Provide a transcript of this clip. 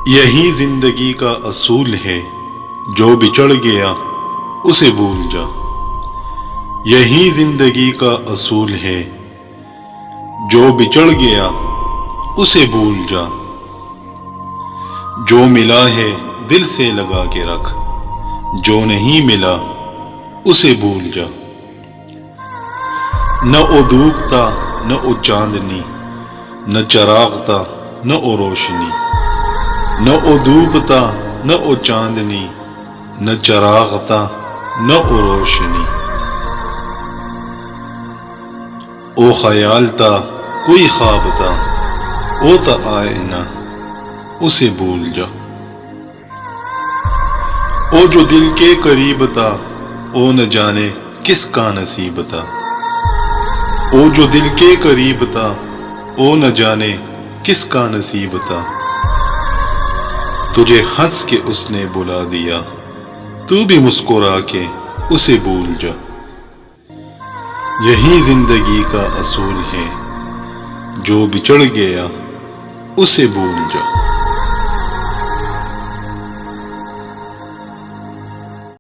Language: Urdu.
یہی زندگی کا اصول ہے، جو بچڑ گیا اسے بھول جا۔ یہی زندگی کا اصول ہے، جو بچڑ گیا اسے بھول جا۔ جو ملا ہے دل سے لگا کے رکھ، جو نہیں ملا اسے بھول جا۔ نہ او دھوپ تھا نہ او چاندنی، نہ چراغ تھا نہ او روشنی۔ نہ او دھوپ تھا نہ او چاندنی، نہ چراغ تھا نہ او روشنی۔ او خیال تھا کوئی خواب تھا، او تھا آئینہ اسے بھول جا۔ او جو دل کے قریب تھا، او نہ جانے کس کا نصیب تھا۔ او جو دل کے قریب تھا، او نہ جانے کس کا نصیب تھا۔ تجھے ہنس کے اس نے بلا دیا، تو بھی مسکرا کے اسے بھول جا۔ یہی زندگی کا اصول ہے، جو بچڑ گیا اسے بھول جا۔